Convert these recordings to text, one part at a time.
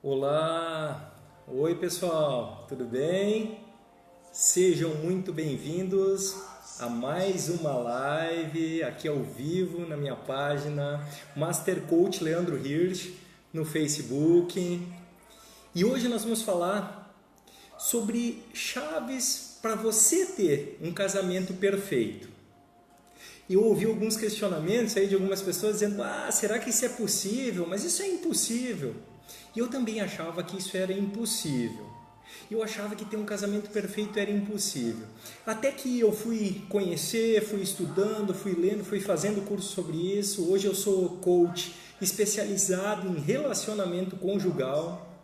Olá! Oi pessoal, tudo bem? Sejam muito bem-vindos a mais uma live aqui ao vivo na minha página Master Coach Leandro Hirsch no Facebook. E hoje nós vamos falar sobre chaves para você ter um casamento perfeito. E eu ouvi alguns questionamentos aí de algumas pessoas dizendo: será que isso é possível? Mas isso é impossível. E eu também achava que isso era impossível. Eu achava que ter um casamento perfeito era impossível. Até que eu fui conhecer, fui estudando, fui lendo, fui fazendo curso sobre isso. Hoje eu sou coach especializado em relacionamento conjugal,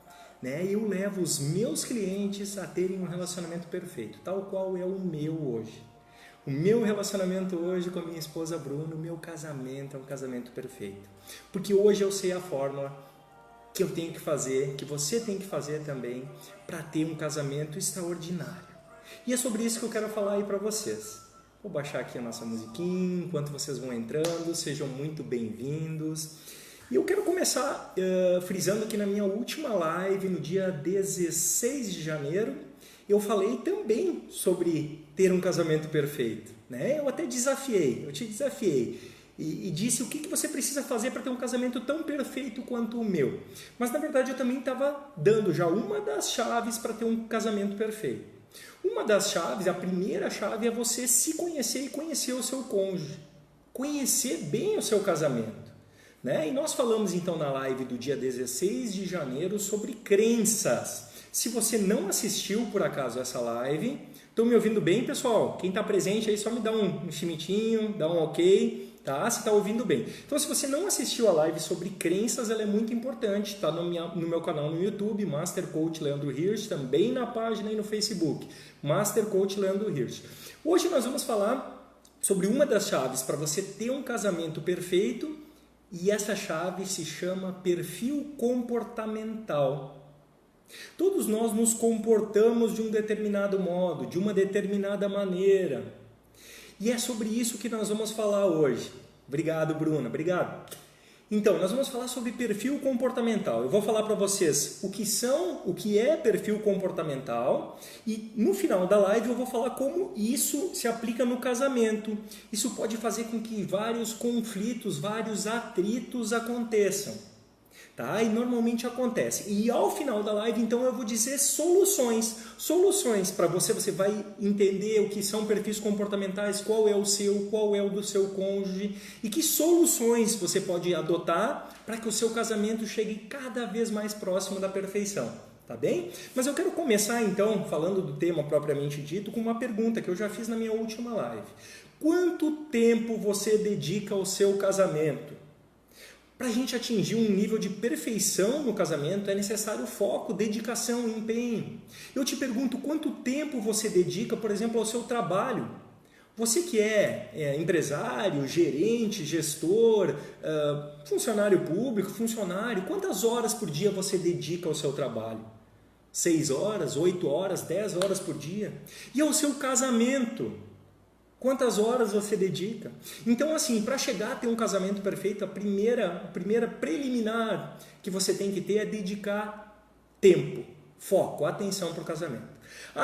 né? E eu levo os meus clientes a terem um relacionamento perfeito, tal qual é o meu hoje. O meu relacionamento hoje com a minha esposa Bruna, o meu casamento é um casamento perfeito. Porque hoje eu sei a fórmula que eu tenho que fazer, que você tem que fazer também, para ter um casamento extraordinário. E é sobre isso que eu quero falar aí para vocês. Vou baixar aqui a nossa musiquinha, enquanto vocês vão entrando, sejam muito bem-vindos. E eu quero começar frisando que na minha última live, no dia 16 de janeiro, eu falei também sobre ter um casamento perfeito, né? Eu até eu te desafiei. E disse o que você precisa fazer para ter um casamento tão perfeito quanto o meu. Mas na verdade eu também estava dando já uma das chaves para ter um casamento perfeito. Uma das chaves, a primeira chave é você se conhecer e conhecer o seu cônjuge. Conhecer bem o seu casamento, né? E nós falamos então na live do dia 16 de janeiro sobre crenças. Se você não assistiu por acaso essa live, estão me ouvindo bem, pessoal? Quem está presente aí só me dá um chimitinho, dá um ok. Tá? Se está ouvindo bem. Então, se você não assistiu a live sobre crenças, ela é muito importante. Está no meu canal no YouTube, Master Coach Leandro Hirsch, também na página e no Facebook, Master Coach Leandro Hirsch. Hoje nós vamos falar sobre uma das chaves para você ter um casamento perfeito, e essa chave se chama perfil comportamental. Todos nós nos comportamos de um determinado modo, de uma determinada maneira. E é sobre isso que nós vamos falar hoje. Obrigado, Bruna. Obrigado. Então, nós vamos falar sobre perfil comportamental. Eu vou falar para vocês o que é perfil comportamental, e no final da live eu vou falar como isso se aplica no casamento. Isso pode fazer com que vários conflitos, vários atritos aconteçam. Tá? E normalmente acontece. E ao final da live, então, eu vou dizer soluções. Soluções para você. Você vai entender o que são perfis comportamentais, qual é o seu, qual é o do seu cônjuge, e que soluções você pode adotar para que o seu casamento chegue cada vez mais próximo da perfeição. Tá bem? Mas eu quero começar, então, falando do tema propriamente dito, com uma pergunta que eu já fiz na minha última live. Quanto tempo você dedica ao seu casamento? Para a gente atingir um nível de perfeição no casamento é necessário foco, dedicação, empenho. Eu te pergunto, quanto tempo você dedica, por exemplo, ao seu trabalho? Você que é empresário, gerente, gestor, funcionário público, funcionário, quantas horas por dia você dedica ao seu trabalho? 6 horas, 8 horas, 10 horas por dia? E ao seu casamento? Quantas horas você dedica? Então, assim, para chegar a ter um casamento perfeito, a primeira preliminar que você tem que ter é dedicar tempo, foco, atenção para o casamento.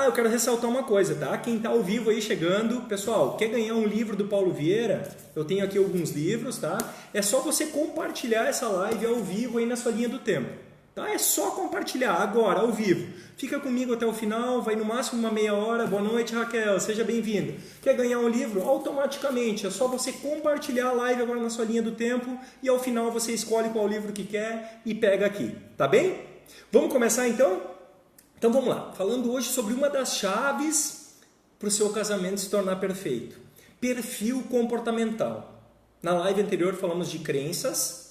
Eu quero ressaltar uma coisa, tá? Quem está ao vivo aí chegando, pessoal, quer ganhar um livro do Paulo Vieira? Eu tenho aqui alguns livros, tá? É só você compartilhar essa live ao vivo aí na sua linha do tempo. Tá? É só compartilhar agora, ao vivo. Fica comigo até o final, vai no máximo uma meia hora. Boa noite, Raquel, seja bem-vindo. Quer ganhar um livro? Automaticamente, é só você compartilhar a live agora na sua linha do tempo e ao final você escolhe qual livro que quer e pega aqui, tá bem? Vamos começar então? Então vamos lá, falando hoje sobre uma das chaves para o seu casamento se tornar perfeito. Perfil comportamental. Na live anterior falamos de crenças.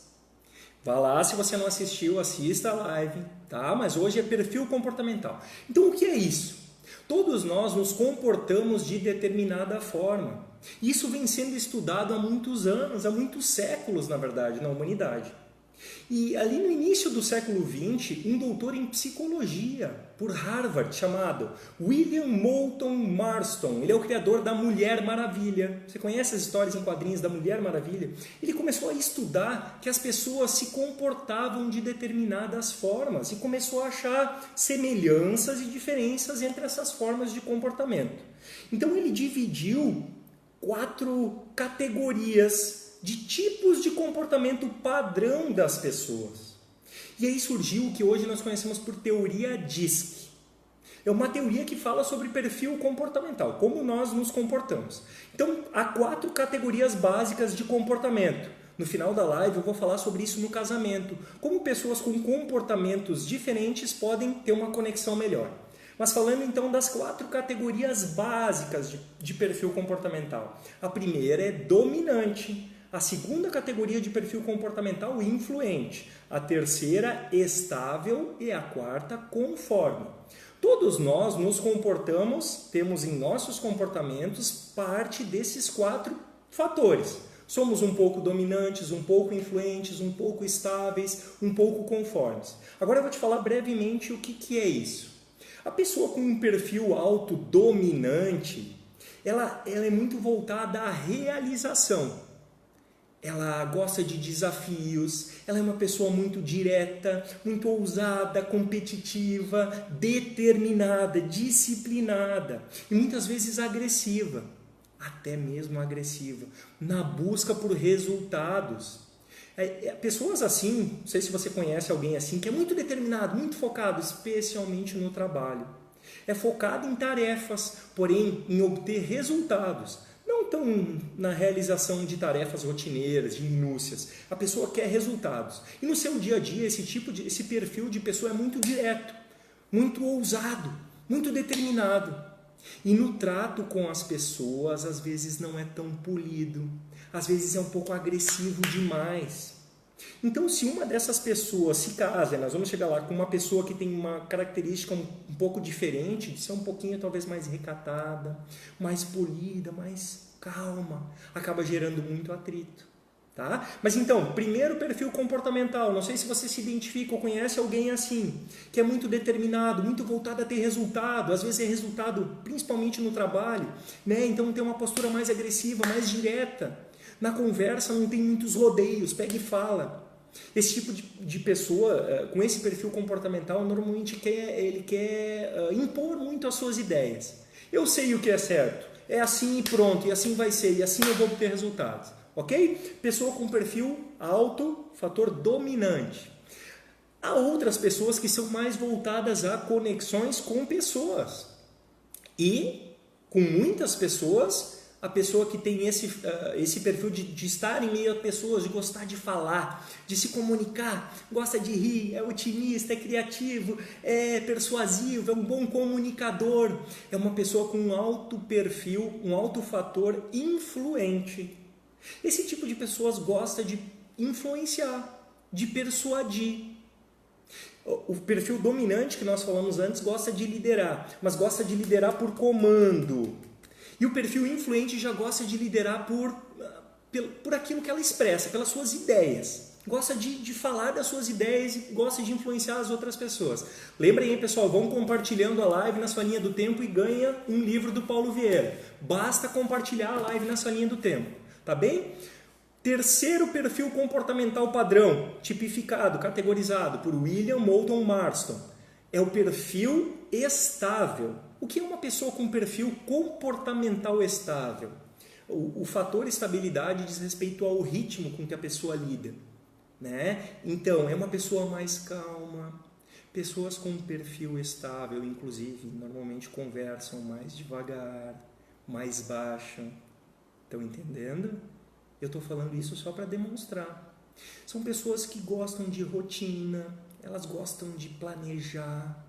Vá lá, se você não assistiu, assista a live, tá? Mas hoje é perfil comportamental. Então, o que é isso? Todos nós nos comportamos de determinada forma. Isso vem sendo estudado há muitos anos, há muitos séculos, na verdade, na humanidade. E ali no início do século XX, um doutor em psicologia por Harvard, chamado William Moulton Marston, ele é o criador da Mulher Maravilha. Você conhece as histórias em quadrinhos da Mulher Maravilha? Ele começou a estudar que as pessoas se comportavam de determinadas formas e começou a achar semelhanças e diferenças entre essas formas de comportamento. Então ele dividiu 4 categorias de tipos de comportamento padrão das pessoas. E aí surgiu o que hoje nós conhecemos por teoria DISC. É uma teoria que fala sobre perfil comportamental, como nós nos comportamos. Então, há 4 categorias básicas de comportamento. No final da live eu vou falar sobre isso no casamento, como pessoas com comportamentos diferentes podem ter uma conexão melhor. Mas falando então das 4 categorias básicas de perfil comportamental. A primeira é dominante. A segunda categoria de perfil comportamental, influente. A terceira, estável. E a quarta, conforme. Todos nós nos comportamos, temos em nossos comportamentos parte desses 4 fatores. Somos um pouco dominantes, um pouco influentes, um pouco estáveis, um pouco conformes. Agora eu vou te falar brevemente o que é isso. A pessoa com um perfil autodominante, ela é muito voltada à realização. Ela gosta de desafios, ela é uma pessoa muito direta, muito ousada, competitiva, determinada, disciplinada e muitas vezes agressiva, até mesmo agressiva, na busca por resultados. Pessoas assim, não sei se você conhece alguém assim, que é muito determinado, muito focado, especialmente no trabalho. É focado em tarefas, porém em obter resultados. Não tão na realização de tarefas rotineiras, de minúcias. A pessoa quer resultados. E no seu dia a dia, esse perfil de pessoa é muito direto, muito ousado, muito determinado. E no trato com as pessoas, às vezes não é tão polido, às vezes é um pouco agressivo demais. Então, se uma dessas pessoas se casa, nós vamos chegar lá com uma pessoa que tem uma característica um pouco diferente, de ser um pouquinho talvez mais recatada, mais polida, mais calma, acaba gerando muito atrito. Tá? Mas então, primeiro perfil comportamental, não sei se você se identifica ou conhece alguém assim, que é muito determinado, muito voltado a ter resultado, às vezes é resultado principalmente no trabalho, né? Então tem uma postura mais agressiva, mais direta, na conversa não tem muitos rodeios, pega e fala. Esse tipo de pessoa, com esse perfil comportamental, normalmente ele quer impor muito as suas ideias. Eu sei o que é certo, é assim e pronto, e assim vai ser, e assim eu vou obter resultados. Ok? Pessoa com perfil alto, fator dominante. Há outras pessoas que são mais voltadas a conexões com pessoas. E, com muitas pessoas, a pessoa que tem esse perfil de estar em meio a pessoas, de gostar de falar, de se comunicar, gosta de rir, é otimista, é criativo, é persuasivo, é um bom comunicador. É uma pessoa com um alto perfil, um alto fator influente. Esse tipo de pessoas gosta de influenciar, de persuadir. O perfil dominante que nós falamos antes gosta de liderar, mas gosta de liderar por comando. E o perfil influente já gosta de liderar por aquilo que ela expressa, pelas suas ideias. Gosta de falar das suas ideias e gosta de influenciar as outras pessoas. Lembrem aí, pessoal, vão compartilhando a live na sua linha do tempo e ganha um livro do Paulo Vieira. Basta compartilhar a live na sua linha do tempo. Tá bem? Terceiro perfil comportamental padrão, tipificado, categorizado por William Moulton Marston, é o perfil estável. O que é uma pessoa com perfil comportamental estável? O fator estabilidade diz respeito ao ritmo com que a pessoa lida, né? Então, é uma pessoa mais calma. Pessoas com perfil estável, inclusive, normalmente conversam mais devagar, mais baixo. Estão entendendo? Eu estou falando isso só para demonstrar. São pessoas que gostam de rotina, elas gostam de planejar,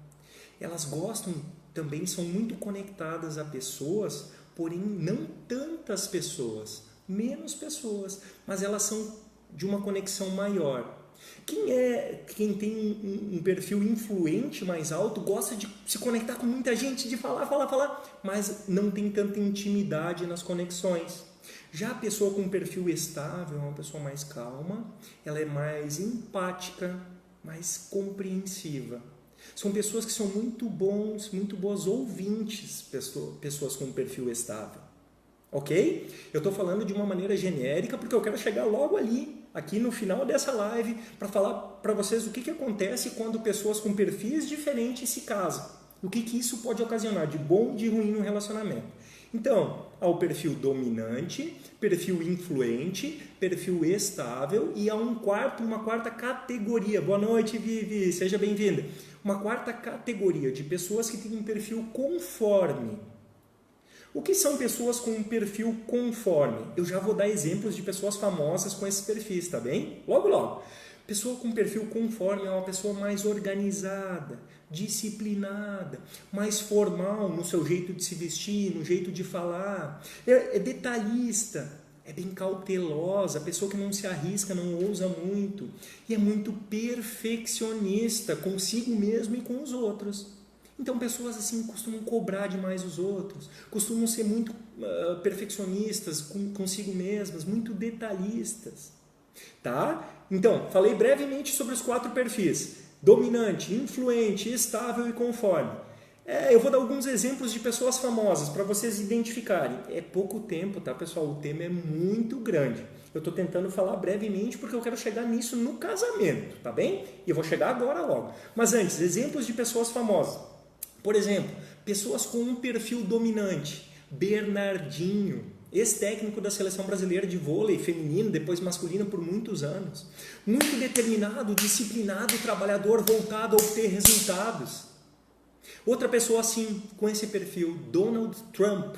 elas gostam também, são muito conectadas a pessoas, porém não tantas pessoas, menos pessoas, mas elas são de uma conexão maior. Quem tem um perfil influente mais alto gosta de se conectar com muita gente, de falar, mas não tem tanta intimidade nas conexões. Já a pessoa com perfil estável é uma pessoa mais calma, ela é mais empática, mais compreensiva. São pessoas que são muito boas ouvintes, pessoas com perfil estável. Ok? Eu estou falando de uma maneira genérica porque eu quero chegar logo ali, aqui no final dessa live, para falar para vocês o que acontece quando pessoas com perfis diferentes se casam. O que isso pode ocasionar de bom e de ruim no relacionamento. Então, há o perfil dominante, perfil influente, perfil estável e há uma quarta categoria. Boa noite, Vivi, seja bem-vinda. Uma quarta categoria de pessoas que têm um perfil conforme. O que são pessoas com um perfil conforme? Eu já vou dar exemplos de pessoas famosas com esses perfis, tá bem? Logo, logo. Pessoa com perfil conforme é uma pessoa mais organizada, disciplinada, mais formal no seu jeito de se vestir, no jeito de falar. É detalhista, é bem cautelosa, pessoa que não se arrisca, não ousa muito. E é muito perfeccionista consigo mesmo e com os outros. Então, pessoas assim costumam cobrar demais os outros, costumam ser muito perfeccionistas consigo mesmas, muito detalhistas. Tá? Então, falei brevemente sobre os 4 perfis: dominante, influente, estável e conforme. Eu vou dar alguns exemplos de pessoas famosas para vocês identificarem. É pouco tempo, tá, pessoal? O tema é muito grande. Eu estou tentando falar brevemente porque eu quero chegar nisso no casamento, tá bem? E eu vou chegar agora logo. Mas antes, exemplos de pessoas famosas. Por exemplo, pessoas com um perfil dominante. Bernardinho, ex-técnico da seleção brasileira de vôlei feminino, depois masculino por muitos anos. Muito determinado, disciplinado, trabalhador, voltado a obter resultados. Outra pessoa assim, com esse perfil, Donald Trump,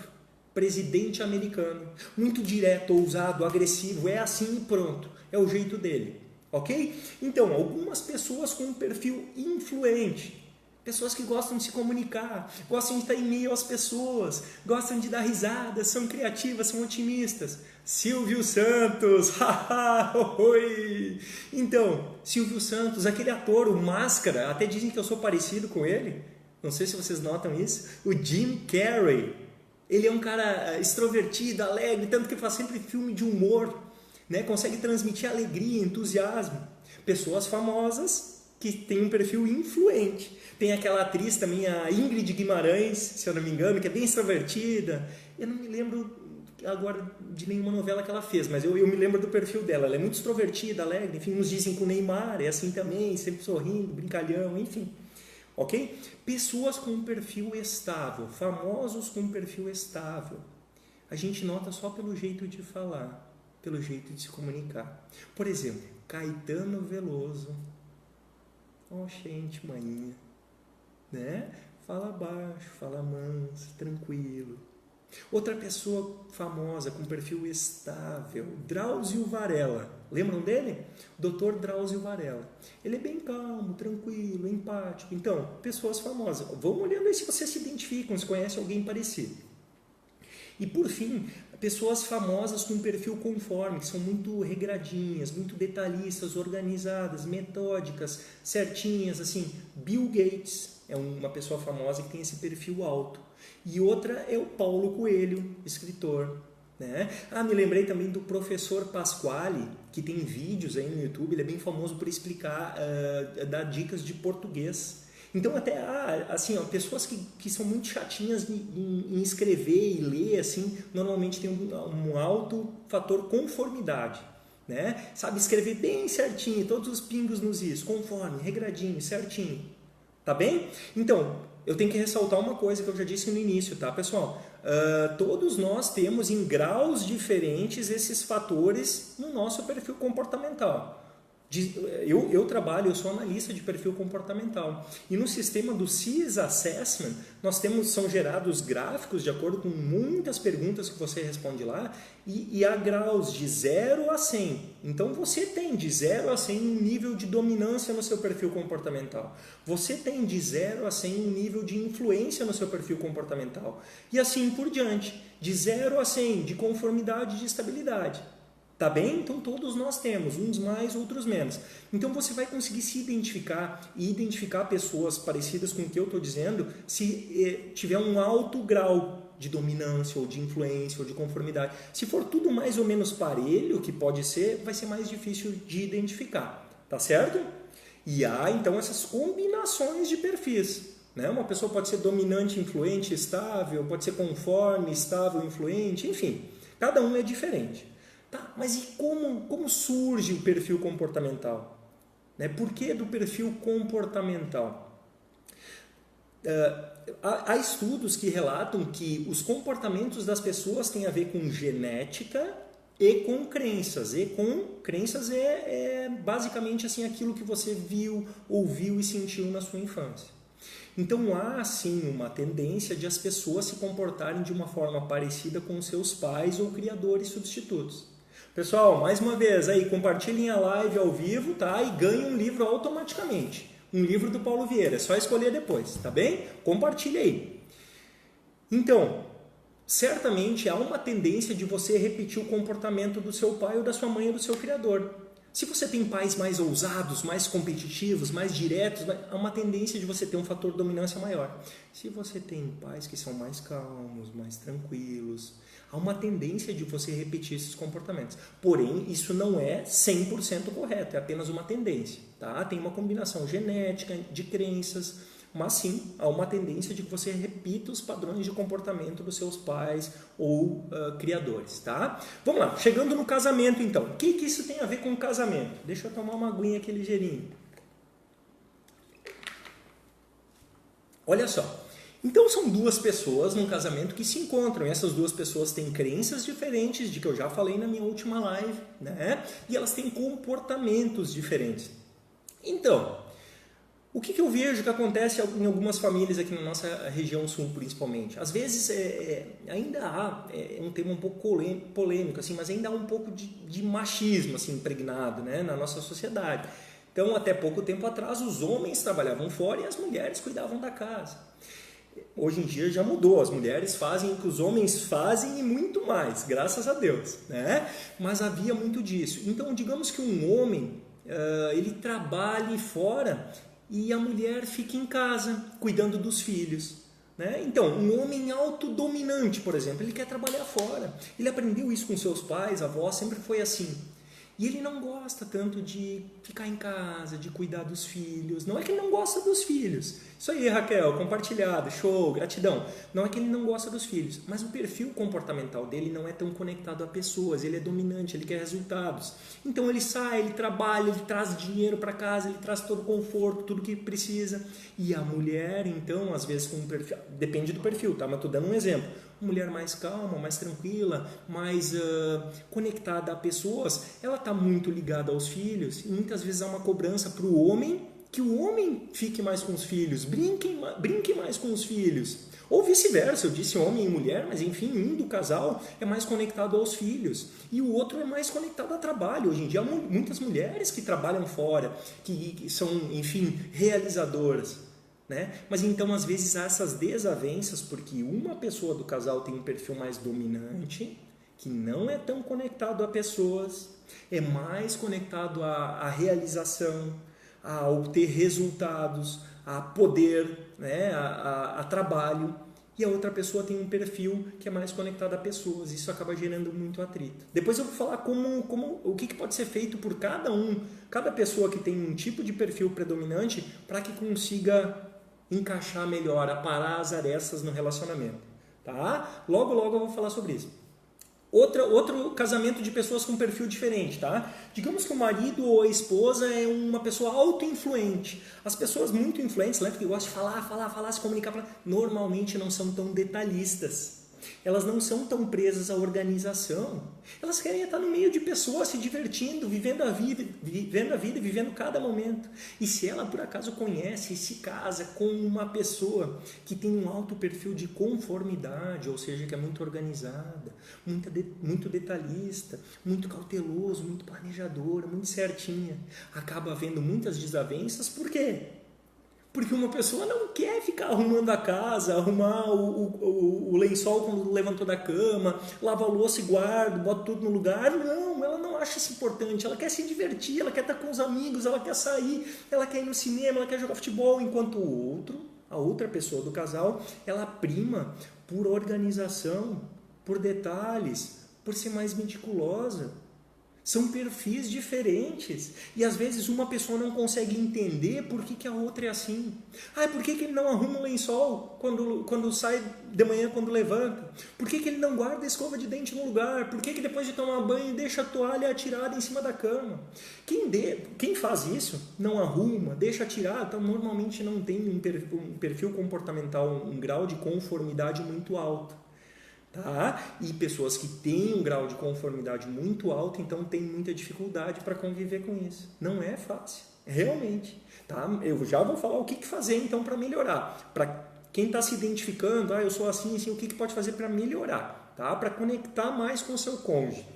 presidente americano. Muito direto, ousado, agressivo, é assim e pronto. É o jeito dele, ok? Então, algumas pessoas com um perfil influente. Pessoas que gostam de se comunicar, gostam de estar em meio às pessoas, gostam de dar risadas, são criativas, são otimistas. Silvio Santos, oi! Então, Silvio Santos, aquele ator, o Máscara, até dizem que eu sou parecido com ele, não sei se vocês notam isso, o Jim Carrey. Ele é um cara extrovertido, alegre, tanto que faz sempre filme de humor, né? Consegue transmitir alegria, entusiasmo. Pessoas famosas que têm um perfil influente. Tem aquela atriz também, a Ingrid Guimarães, se eu não me engano, que é bem extrovertida. Eu não me lembro agora de nenhuma novela que ela fez, mas eu me lembro do perfil dela. Ela é muito extrovertida, alegre, enfim, uns dizem que o Neymar é assim também, sempre sorrindo, brincalhão, enfim. Ok? Pessoas com um perfil estável, famosos com um perfil estável. A gente nota só pelo jeito de falar, pelo jeito de se comunicar. Por exemplo, Caetano Veloso. Gente, maninha. Né? Fala baixo, fala manso, tranquilo. Outra pessoa famosa com perfil estável, Drauzio Varela. Lembram dele? Dr. Drauzio Varela. Ele é bem calmo, tranquilo, empático. Então, pessoas famosas. Vamos olhando aí se vocês se identificam, se conhecem alguém parecido. E por fim, pessoas famosas com perfil conforme, que são muito regradinhas, muito detalhistas, organizadas, metódicas, certinhas, assim. Bill Gates é uma pessoa famosa que tem esse perfil alto. E outra é o Paulo Coelho, escritor. Né? Me lembrei também do professor Pasquale, que tem vídeos aí no YouTube, ele é bem famoso por explicar, dar dicas de português. Então até assim, pessoas que são muito chatinhas em escrever e ler, assim, normalmente tem um alto fator conformidade. Né? Sabe escrever bem certinho, todos os pingos nos is, conforme, regradinho, certinho. Tá bem? Então, eu tenho que ressaltar uma coisa que eu já disse no início, tá, pessoal? Todos nós temos em graus diferentes esses fatores no nosso perfil comportamental. Eu sou analista de perfil comportamental. E no sistema do CIS Assessment, são gerados gráficos de acordo com muitas perguntas que você responde lá, e há graus de 0 a 100. Então você tem de 0 a 100 um nível de dominância no seu perfil comportamental. Você tem de 0 a 100 um nível de influência no seu perfil comportamental. E assim por diante, de 0 a 100 de conformidade e de estabilidade. Tá bem? Então todos nós temos, uns mais, outros menos. Então você vai conseguir se identificar e identificar pessoas parecidas com o que eu estou dizendo se tiver um alto grau de dominância, ou de influência, ou de conformidade. Se for tudo mais ou menos parelho, que pode ser, vai ser mais difícil de identificar, tá certo? E há, então, essas combinações de perfis. Né? Uma pessoa pode ser dominante, influente, estável, pode ser conforme, estável, influente, enfim. Cada um é diferente. Tá, mas e como surge o perfil comportamental? Né? Por que do perfil comportamental? Há estudos que relatam que os comportamentos das pessoas têm a ver com genética e com crenças. E com crenças é basicamente assim, aquilo que você viu, ouviu e sentiu na sua infância. Então há sim uma tendência de as pessoas se comportarem de uma forma parecida com seus pais ou criadores substitutos. Pessoal, mais uma vez aí, compartilhem a live ao vivo, tá? E ganhem um livro automaticamente. Um livro do Paulo Vieira, é só escolher depois, tá bem? Compartilhe aí. Então, certamente há uma tendência de você repetir o comportamento do seu pai ou da sua mãe ou do seu criador. Se você tem pais mais ousados, mais competitivos, mais diretos, há uma tendência de você ter um fator de dominância maior. Se você tem pais que são mais calmos, mais tranquilos, há uma tendência de você repetir esses comportamentos. Porém, isso não é 100% correto, é apenas uma tendência. Tá? Tem uma combinação genética, de crenças, mas sim, há uma tendência de que você repita os padrões de comportamento dos seus pais ou criadores, tá? Vamos lá, chegando no casamento então. O que isso tem a ver com o casamento? Deixa eu tomar uma aguinha aqui ligeirinho. Olha só, então são duas pessoas num casamento que se encontram, e essas duas pessoas têm crenças diferentes, de que eu já falei na minha última live, né? E elas têm comportamentos diferentes. Então, o que eu vejo que acontece em algumas famílias aqui na nossa região sul, principalmente? Às vezes ainda há, é um tema um pouco polêmico, assim, mas ainda há um pouco de machismo assim, impregnado, né, na nossa sociedade. Então, até pouco tempo atrás, os homens trabalhavam fora e as mulheres cuidavam da casa. Hoje em dia já mudou, as mulheres fazem o que os homens fazem e muito mais, graças a Deus, né? Mas havia muito disso. Então, digamos que um homem, ele trabalhe fora e a mulher fica em casa, cuidando dos filhos. Né? Então, um homem autodominante, por exemplo, ele quer trabalhar fora. Ele aprendeu isso com seus pais, avós, sempre foi assim. E ele não gosta tanto de ficar em casa, de cuidar dos filhos. Não é que ele não gosta dos filhos. Isso aí, Raquel, compartilhado, show, gratidão. Não é que ele não gosta dos filhos, mas o perfil comportamental dele não é tão conectado a pessoas. Ele é dominante, ele quer resultados. Então ele sai, ele trabalha, ele traz dinheiro para casa, ele traz todo o conforto, tudo que precisa. E a mulher, então, às vezes com um perfil... Depende do perfil, tá? Mas estou dando um exemplo. Uma mulher mais calma, mais tranquila, mais conectada a pessoas, ela está muito ligada aos filhos e muitas vezes há uma cobrança para o homem, que o homem fique mais com os filhos, brinque mais com os filhos. Ou vice-versa, eu disse homem e mulher, mas enfim, um do casal é mais conectado aos filhos e o outro é mais conectado ao trabalho. Hoje em dia há muitas mulheres que trabalham fora, que são, enfim, realizadoras. Né? Mas então às vezes há essas desavenças porque uma pessoa do casal tem um perfil mais dominante, que não é tão conectado a pessoas, é mais conectado à realização, a obter resultados, a poder, né? a trabalho, e a outra pessoa tem um perfil que é mais conectado a pessoas. Isso acaba gerando muito atrito. Depois eu vou falar o que pode ser feito por cada pessoa que tem um tipo de perfil predominante para que consiga encaixar melhor, aparar as arestas no relacionamento, tá? Logo eu vou falar sobre isso. Outro casamento de pessoas com perfil diferente, tá? Digamos que o marido ou a esposa é uma pessoa autoinfluente. As pessoas muito influentes, que gostam de falar, se comunicar, normalmente não são tão detalhistas. Elas não são tão presas à organização. Elas querem estar no meio de pessoas, se divertindo, vivendo a vida e vivendo cada momento. E se ela, por acaso, conhece e se casa com uma pessoa que tem um alto perfil de conformidade, ou seja, que é muito organizada, muito detalhista, muito cauteloso, muito planejadora, muito certinha, acaba havendo muitas desavenças. Por quê? Porque uma pessoa não quer ficar arrumando a casa, arrumar o lençol quando levantou da cama, lava a louça e guarda, bota tudo no lugar. Não, ela não acha isso importante. Ela quer se divertir, ela quer estar com os amigos, ela quer sair, ela quer ir no cinema, ela quer jogar futebol, enquanto o outro A outra pessoa do casal, ela prima por organização, por detalhes, por ser mais meticulosa. São perfis diferentes. E às vezes uma pessoa não consegue entender por que a outra é assim. Por que ele não arruma um lençol quando sai de manhã, quando levanta? Por que ele não guarda a escova de dente no lugar? Por que depois de tomar banho deixa a toalha atirada em cima da cama? Quem faz isso não arruma, deixa atirada, então normalmente não tem um perfil comportamental, um grau de conformidade muito alto. Tá? E pessoas que têm um grau de conformidade muito alto, então tem muita dificuldade para conviver com isso. Não é fácil, realmente. Tá? Eu já vou falar o que fazer então para melhorar. Para quem está se identificando, eu sou assim, o que pode fazer para melhorar, tá? Para conectar mais com o seu cônjuge.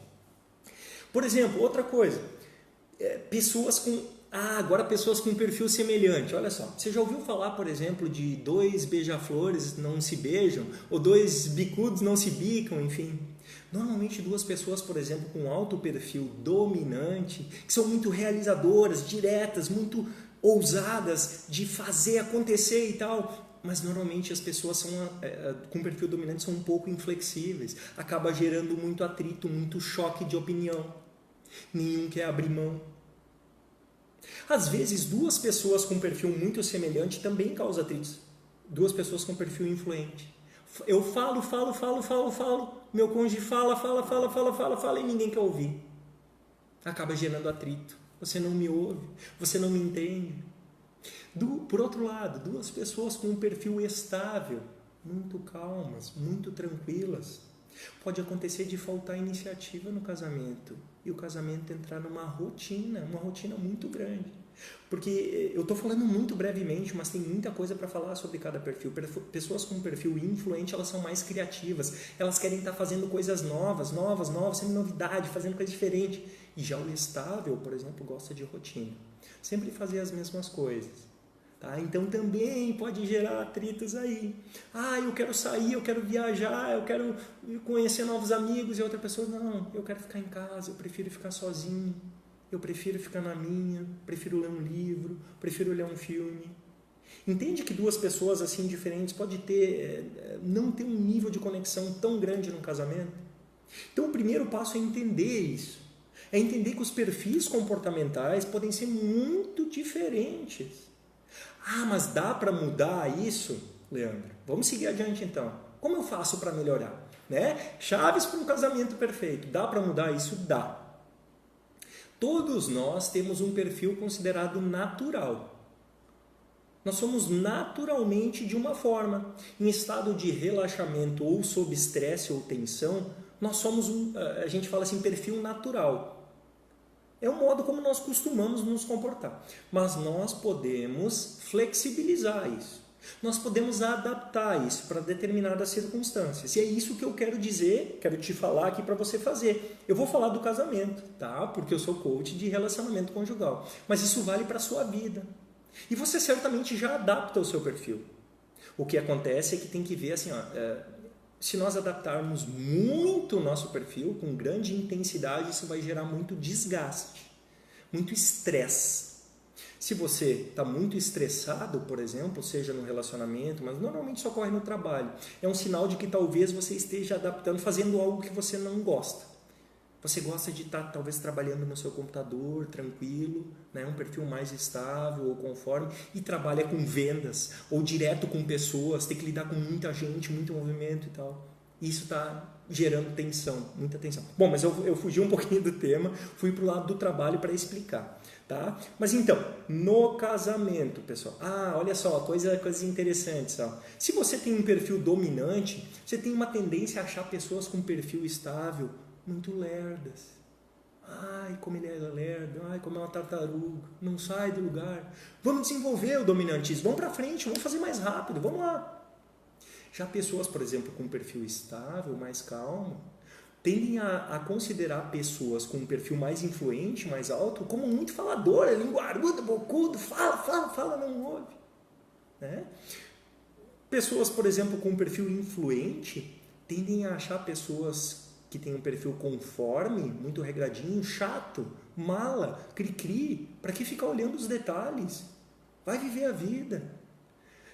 Por exemplo, outra coisa, pessoas com perfil semelhante. Olha só, você já ouviu falar, por exemplo, de 2 beija-flores não se beijam? Ou 2 bicudos não se bicam, enfim. Normalmente 2 pessoas, por exemplo, com alto perfil dominante, que são muito realizadoras, diretas, muito ousadas de fazer acontecer e tal. Mas normalmente as pessoas com perfil dominante são um pouco inflexíveis. Acaba gerando muito atrito, muito choque de opinião. Nenhum quer abrir mão. Às vezes, 2 pessoas com perfil muito semelhante também causam atritos. 2 pessoas com perfil influente. Eu falo, meu cônjuge fala e ninguém quer ouvir. Acaba gerando atrito. Você não me ouve, você não me entende. Por outro lado, 2 pessoas com um perfil estável, muito calmas, muito tranquilas. Pode acontecer de faltar iniciativa no casamento e o casamento entrar numa rotina muito grande. Porque eu estou falando muito brevemente, mas tem muita coisa para falar sobre cada perfil. Pessoas com perfil influente, elas são mais criativas, elas querem estar fazendo coisas novas, sempre novidade, fazendo coisa diferente. E já o estável, por exemplo, gosta de rotina, sempre fazer as mesmas coisas. Tá? Então também pode gerar atritos aí. Eu quero sair, eu quero viajar, eu quero conhecer novos amigos, e a outra pessoa, não, eu quero ficar em casa, eu prefiro ficar sozinho, eu prefiro ficar na minha, prefiro ler um livro, prefiro ler um filme. Entende que 2 pessoas assim diferentes pode não ter um nível de conexão tão grande no casamento? Então o primeiro passo é entender isso. É entender que os perfis comportamentais podem ser muito diferentes. Mas dá para mudar isso, Leandro? Vamos seguir adiante então. Como eu faço para melhorar? Chaves para um casamento perfeito. Dá para mudar isso? Dá. Todos nós temos um perfil considerado natural. Nós somos naturalmente de uma forma. Em estado de relaxamento ou sob estresse ou tensão, nós somos a gente fala assim, perfil natural. É o modo como nós costumamos nos comportar. Mas nós podemos flexibilizar isso. Nós podemos adaptar isso para determinadas circunstâncias. E é isso que eu quero dizer, quero te falar aqui para você fazer. Eu vou falar do casamento, tá? Porque eu sou coach de relacionamento conjugal. Mas isso vale para a sua vida. E você certamente já adapta o seu perfil. O que acontece é que tem que ver assim, se nós adaptarmos muito o nosso perfil, com grande intensidade, isso vai gerar muito desgaste, muito estresse. Se você está muito estressado, por exemplo, seja no relacionamento, mas normalmente isso ocorre no trabalho, é um sinal de que talvez você esteja adaptando, fazendo algo que você não gosta. Você gosta de estar talvez trabalhando no seu computador, tranquilo, um perfil mais estável ou conforme, e trabalha com vendas, ou direto com pessoas, tem que lidar com muita gente, muito movimento e tal. Isso está gerando tensão, muita tensão. Bom, mas eu fugi um pouquinho do tema, fui para o lado do trabalho para explicar. Tá? Mas então, no casamento, pessoal, olha só, coisas interessantes. Se você tem um perfil dominante, você tem uma tendência a achar pessoas com perfil estável muito lerdas. Como ele é lerdo, como é uma tartaruga, não sai do lugar. Vamos desenvolver o dominantismo, vamos para frente, vamos fazer mais rápido, vamos lá. Já pessoas, por exemplo, com perfil estável, mais calmo, tendem a considerar pessoas com um perfil mais influente, mais alto, como muito faladora, linguarudo, bocudo, fala, não ouve. Pessoas, por exemplo, com um perfil influente, tendem a achar pessoas que têm um perfil conforme, muito regradinho, chato, mala, cri-cri, para que ficar olhando os detalhes? Vai viver a vida.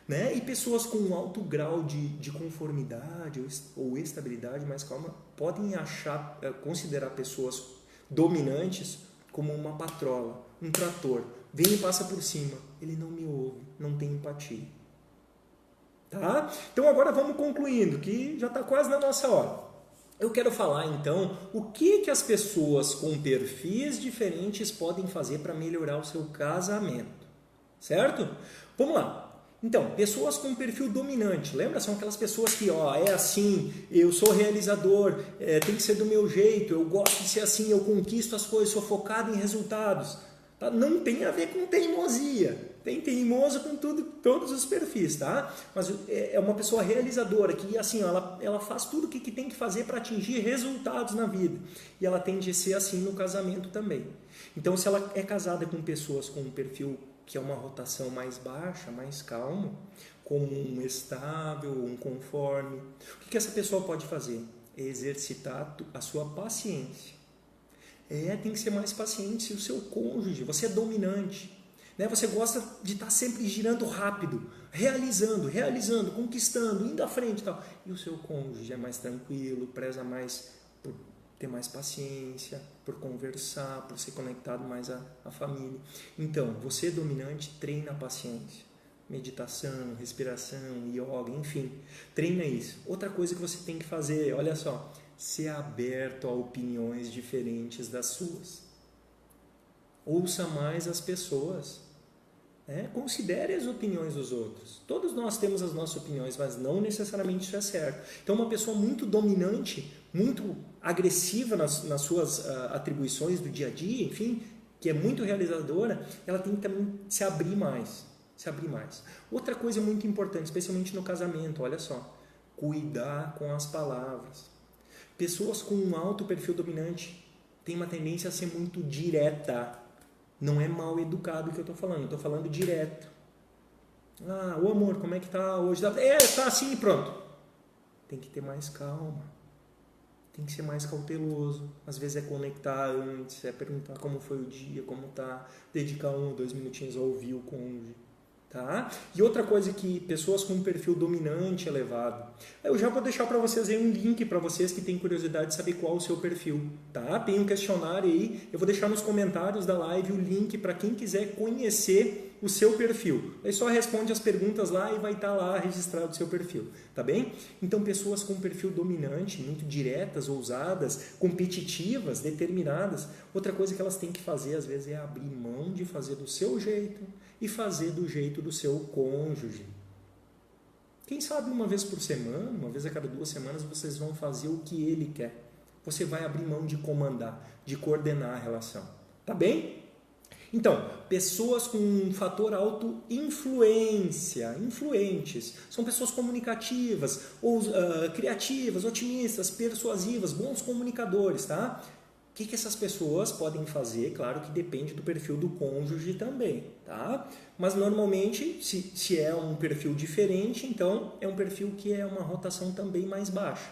né? E pessoas com um alto grau de conformidade ou estabilidade mais calma podem considerar pessoas dominantes como uma patrola, um trator. Vem e passa por cima. Ele não me ouve, não tem empatia. Tá? Então agora vamos concluindo, que já está quase na nossa hora. Eu quero falar então o que as pessoas com perfis diferentes podem fazer para melhorar o seu casamento. Certo? Vamos lá. Então, pessoas com perfil dominante, lembra? São aquelas pessoas que, é assim, eu sou realizador, tem que ser do meu jeito, eu gosto de ser assim, eu conquisto as coisas, sou focado em resultados. Tá? Não tem a ver com teimosia. Tem teimoso com todos os perfis, tá? Mas é uma pessoa realizadora, que assim, ela faz tudo o que tem que fazer para atingir resultados na vida. E ela tende a ser assim no casamento também. Então, se ela é casada com pessoas com um perfil que é uma rotação mais baixa, mais calmo, como um estável, um conforme, o que essa pessoa pode fazer? É exercitar a sua paciência. Tem que ser mais paciente se o seu cônjuge, você é dominante, né? Você gosta de estar sempre girando rápido, realizando, conquistando, indo à frente e tal. E o seu cônjuge é mais tranquilo, preza mais por ter mais paciência, por conversar, por ser conectado mais à família. Então, você dominante, treina a paciência. Meditação, respiração, yoga, enfim, treina isso. Outra coisa que você tem que fazer, olha só, ser aberto a opiniões diferentes das suas. Ouça mais as pessoas. Considere as opiniões dos outros. Todos nós temos as nossas opiniões, mas não necessariamente isso é certo. Então, uma pessoa muito dominante, muito agressiva nas suas atribuições do dia a dia, enfim, que é muito realizadora, ela tem que também se abrir mais. Outra coisa muito importante, especialmente no casamento, olha só, cuidar com as palavras. Pessoas com um alto perfil dominante têm uma tendência a ser muito direta. Não é mal educado o que eu estou falando, eu estou falando direto. O amor, como é que tá hoje? Tá assim e pronto. Tem que ter mais calma. Tem que ser mais cauteloso. Às vezes é conectar antes, é perguntar como foi o dia, como tá, dedicar 1 ou 2 minutinhos a ouvir o cônjuge. Tá? E outra coisa que pessoas com um perfil dominante elevado, eu já vou deixar para vocês aí um link para vocês que têm curiosidade de saber qual o seu perfil, tá? Tem um questionário aí, eu vou deixar nos comentários da live o link para quem quiser conhecer o seu perfil. Aí só responde as perguntas lá e vai estar lá registrado o seu perfil, tá bem? Então, pessoas com perfil dominante, muito diretas, ousadas, competitivas, determinadas, outra coisa que elas têm que fazer às vezes é abrir mão de fazer do seu jeito e fazer do jeito do seu cônjuge. Quem sabe uma vez por semana, uma vez a cada 2 semanas, vocês vão fazer o que ele quer. Você vai abrir mão de comandar, de coordenar a relação. Tá bem? Então, pessoas com um fator alto influentes, são pessoas comunicativas, ou criativas, otimistas, persuasivas, bons comunicadores, tá? O que essas pessoas podem fazer? Claro que depende do perfil do cônjuge também, tá? Mas normalmente, se é um perfil diferente, então é um perfil que é uma rotação também mais baixa.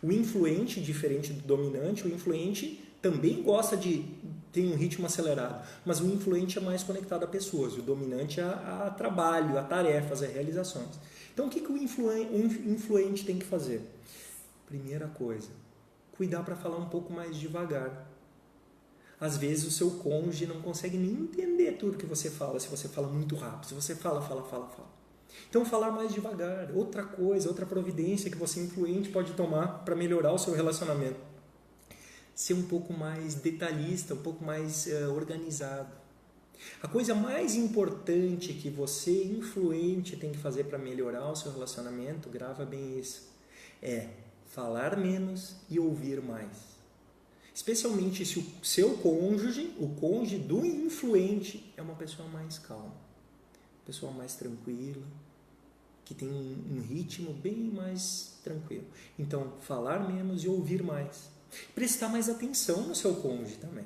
O influente, diferente do dominante, o influente também gosta tem um ritmo acelerado, mas o influente é mais conectado a pessoas, o dominante a trabalho, a tarefas, a realizações. Então, o que o influente tem que fazer? Primeira coisa, cuidar para falar um pouco mais devagar. Às vezes o seu cônjuge não consegue nem entender tudo que você fala, se você fala muito rápido, se você fala. Então, falar mais devagar. Outra coisa, outra providência que você influente pode tomar para melhorar o seu relacionamento. Ser um pouco mais detalhista, um pouco mais organizado. A coisa mais importante que você, influente, tem que fazer para melhorar o seu relacionamento, grava bem isso, é falar menos e ouvir mais. Especialmente se o seu cônjuge, o cônjuge do influente, é uma pessoa mais calma, pessoa mais tranquila, que tem um ritmo bem mais tranquilo. Então, falar menos e ouvir mais. Prestar mais atenção no seu cônjuge também.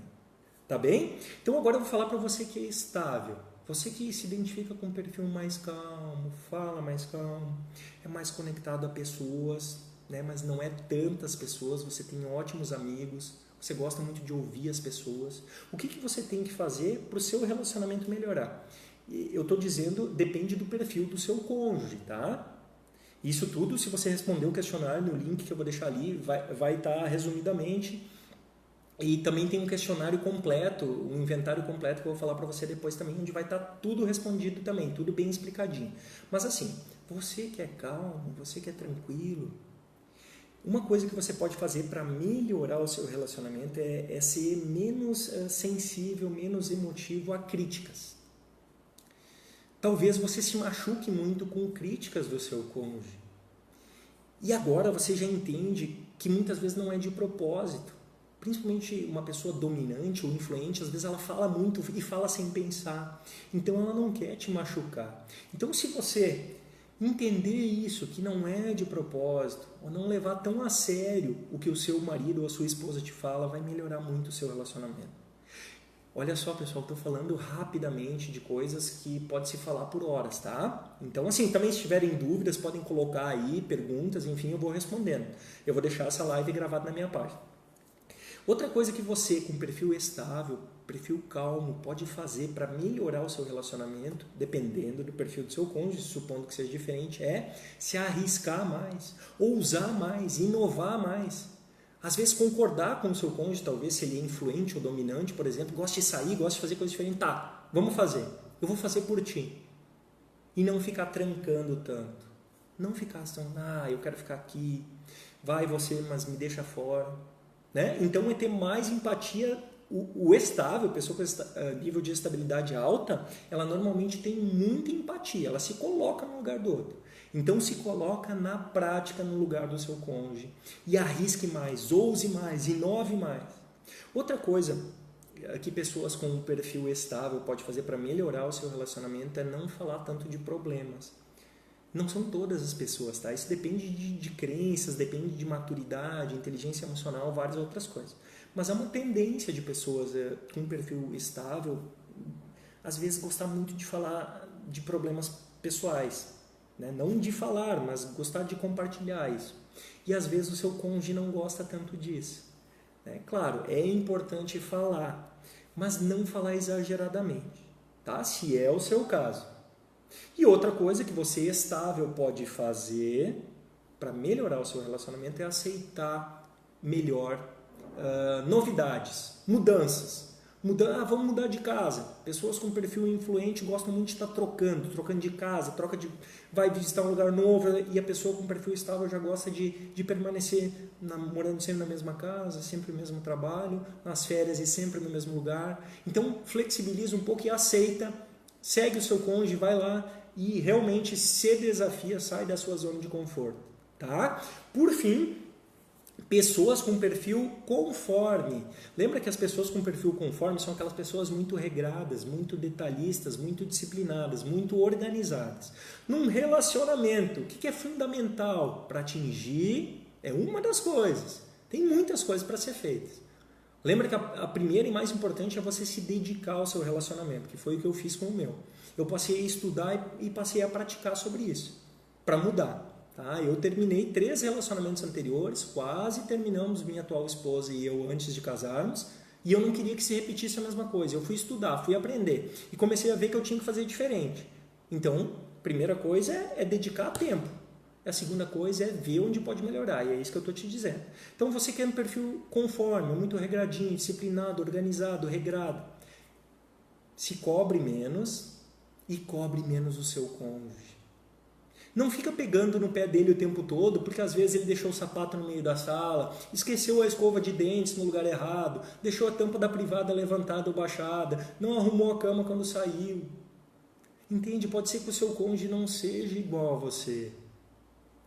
Tá bem? Então, agora eu vou falar para você que é estável. Você que se identifica com um perfil mais calmo, fala mais calmo, é mais conectado a pessoas, né? Mas não é tantas pessoas, você tem ótimos amigos, você gosta muito de ouvir as pessoas. O que você tem que fazer para o seu relacionamento melhorar? eu estou dizendo, depende do perfil do seu cônjuge, tá? Isso tudo, se você responder o questionário no link que eu vou deixar ali, vai estar resumidamente. E também tem um questionário completo, um inventário completo que eu vou falar para você depois também, onde vai estar tudo respondido também, tudo bem explicadinho. Mas assim, você que é calmo, você que é tranquilo, uma coisa que você pode fazer para melhorar o seu relacionamento é ser menos sensível, menos emotivo a críticas. Talvez você se machuque muito com críticas do seu cônjuge. E agora você já entende que muitas vezes não é de propósito. Principalmente uma pessoa dominante ou influente, às vezes ela fala muito e fala sem pensar. Então ela não quer te machucar. Então se você entender isso, que não é de propósito, ou não levar tão a sério o que o seu marido ou a sua esposa te fala, vai melhorar muito o seu relacionamento. Olha só, pessoal, estou falando rapidamente de coisas que pode se falar por horas, tá? Então, assim, também se tiverem dúvidas, podem colocar aí perguntas, enfim, eu vou respondendo. Eu vou deixar essa live gravada na minha página. Outra coisa que você, com perfil estável, perfil calmo, pode fazer para melhorar o seu relacionamento, dependendo do perfil do seu cônjuge, supondo que seja diferente, é se arriscar mais, ousar mais, inovar mais. Às vezes concordar com o seu cônjuge, talvez se ele é influente ou dominante, por exemplo, gosta de sair, gosta de fazer coisas diferentes, tá, vamos fazer, eu vou fazer por ti. E não ficar trancando tanto. Não ficar assim, eu quero ficar aqui, vai você, mas me deixa fora. Né? Então é ter mais empatia. O estável, pessoa com nível de estabilidade alta, ela normalmente tem muita empatia, ela se coloca no lugar do outro. Então se coloca na prática no lugar do seu cônjuge e arrisque mais, ouse mais, inove mais. Outra coisa que pessoas com um perfil estável podem fazer para melhorar o seu relacionamento é não falar tanto de problemas. Não são todas as pessoas, tá? Isso depende de crenças, depende de maturidade, inteligência emocional, várias outras coisas. Mas há uma tendência de pessoas com um perfil estável, às vezes gostar muito de falar de problemas pessoais. Né? Não de falar, mas gostar de compartilhar isso. E às vezes o seu cônjuge não gosta tanto disso. Né? Claro, é importante falar, mas não falar exageradamente, tá? Se é o seu caso. E outra coisa que você estável pode fazer para melhorar o seu relacionamento é aceitar melhor novidades, mudanças. Vamos mudar de casa. Pessoas com perfil influente gostam muito de estar trocando de casa, vai visitar um lugar novo, e a pessoa com perfil estável já gosta de permanecer morando sempre na mesma casa, sempre no mesmo trabalho, nas férias e sempre no mesmo lugar. Então flexibiliza um pouco e aceita, segue o seu cônjuge, vai lá e realmente se desafia, sai da sua zona de conforto. Tá? Por fim, pessoas com perfil conforme. Lembra que as pessoas com perfil conforme são aquelas pessoas muito regradas, muito detalhistas, muito disciplinadas, muito organizadas. Num relacionamento, o que é fundamental para atingir é uma das coisas. Tem muitas coisas para ser feitas. Lembra que a primeira e mais importante é você se dedicar ao seu relacionamento, que foi o que eu fiz com o meu. Eu passei a estudar e passei a praticar sobre isso, para mudar. Tá? Eu terminei 3 relacionamentos anteriores, quase terminamos, minha atual esposa e eu, antes de casarmos, e eu não queria que se repetisse a mesma coisa. Eu fui estudar, fui aprender e comecei a ver que eu tinha que fazer diferente. Então, a primeira coisa é dedicar tempo. A segunda coisa é ver onde pode melhorar, e é isso que eu estou te dizendo. Então, você quer um perfil conforme, muito regradinho, disciplinado, organizado, regrado, se cobre menos e cobre menos o seu cônjuge. Não fica pegando no pé dele o tempo todo, porque às vezes ele deixou o sapato no meio da sala, esqueceu a escova de dentes no lugar errado, deixou a tampa da privada levantada ou baixada, não arrumou a cama quando saiu. Entende? Pode ser que o seu cônjuge não seja igual a você.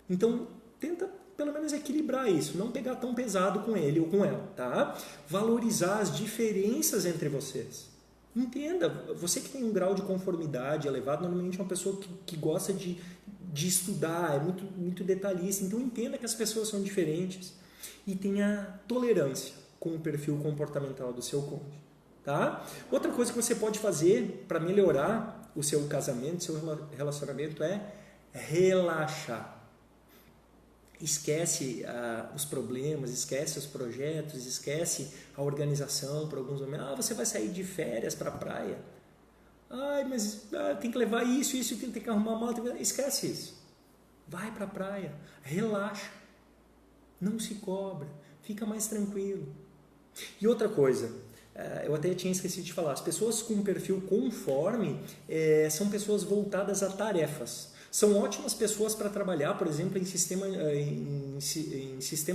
Então, tenta pelo menos equilibrar isso, não pegar tão pesado com ele ou com ela, tá? Valorizar as diferenças entre vocês. Entenda, você que tem um grau de conformidade elevado, normalmente é uma pessoa que gosta de estudar, é muito, muito detalhista, então entenda que as pessoas são diferentes e tenha tolerância com o perfil comportamental do seu cônjuge, tá? Outra coisa que você pode fazer para melhorar o seu casamento, seu relacionamento é relaxar. Esquece os problemas, esquece os projetos, esquece a organização por alguns momentos. Você vai sair de férias para a praia. Ai, mas tem que levar isso, tem que arrumar a mala. Esquece isso. Vai para a praia, relaxa, não se cobra, fica mais tranquilo. E outra coisa, eu até tinha esquecido de falar, as pessoas com perfil conforme são pessoas voltadas a tarefas. São ótimas pessoas para trabalhar, por exemplo, em sistema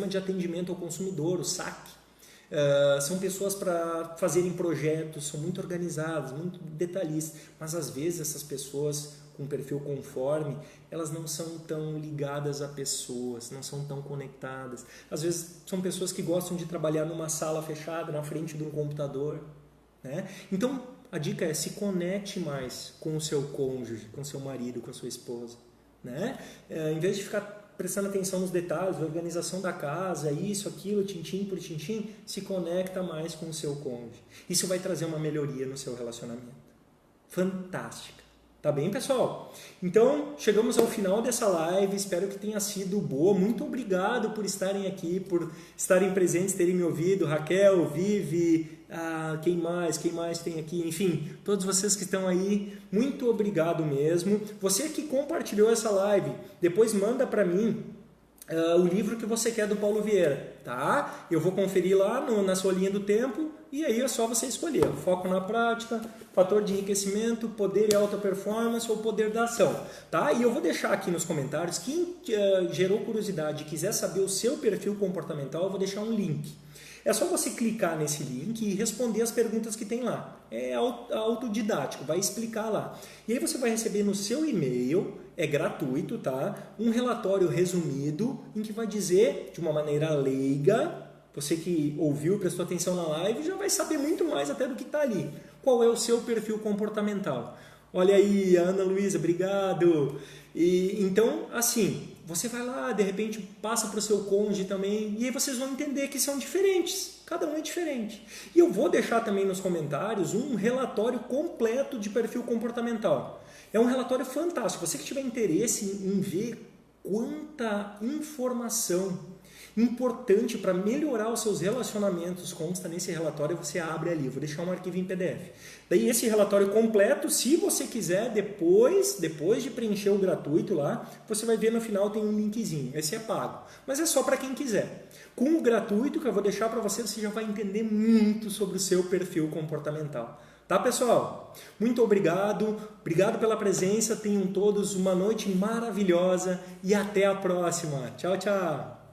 de atendimento ao consumidor, o SAC. São pessoas para fazerem projetos, são muito organizadas, muito detalhistas, mas às vezes essas pessoas com perfil conforme, elas não são tão ligadas a pessoas, não são tão conectadas. Às vezes são pessoas que gostam de trabalhar numa sala fechada, na frente de um computador, né? Então, a dica é se conecte mais com o seu cônjuge, com o seu marido, com a sua esposa, né? Em vez de ficar prestando atenção nos detalhes, a organização da casa, isso, aquilo, tintim por tintim, se conecta mais com o seu cônjuge. Isso vai trazer uma melhoria no seu relacionamento. Fantástica. Tá bem, pessoal? Então, chegamos ao final dessa live, espero que tenha sido boa. Muito obrigado por estarem aqui, por estarem presentes, terem me ouvido. Raquel, Vivi, quem mais tem aqui? Enfim, todos vocês que estão aí, muito obrigado mesmo. Você que compartilhou essa live, depois manda para mim o livro que você quer do Paulo Vieira, tá? Eu vou conferir lá na sua linha do tempo e aí é só você escolher. Foco na prática, fator de enriquecimento, poder e alta performance ou poder da ação, tá? E eu vou deixar aqui nos comentários, quem gerou curiosidade e quiser saber o seu perfil comportamental, eu vou deixar um link. É só você clicar nesse link e responder as perguntas que tem lá. É autodidático, vai explicar lá. E aí você vai receber no seu e-mail, é gratuito, tá? Um relatório resumido em que vai dizer, de uma maneira leiga, você que ouviu, prestou atenção na live, já vai saber muito mais até do que está ali. Qual é o seu perfil comportamental? Olha aí, Ana Luísa, obrigado! E, então, assim, você vai lá, de repente passa para o seu cônjuge também, e aí vocês vão entender que são diferentes, cada um é diferente. E eu vou deixar também nos comentários um relatório completo de perfil comportamental. É um relatório fantástico, você que tiver interesse em ver quanta informação importante para melhorar os seus relacionamentos consta nesse relatório, você abre ali, vou deixar um arquivo em PDF. Daí esse relatório completo, se você quiser, depois de preencher o gratuito lá, você vai ver no final tem um linkzinho, esse é pago, mas é só para quem quiser. Com o gratuito que eu vou deixar para você, você já vai entender muito sobre o seu perfil comportamental. Tá, pessoal? Muito obrigado pela presença, tenham todos uma noite maravilhosa e até a próxima. Tchau, tchau!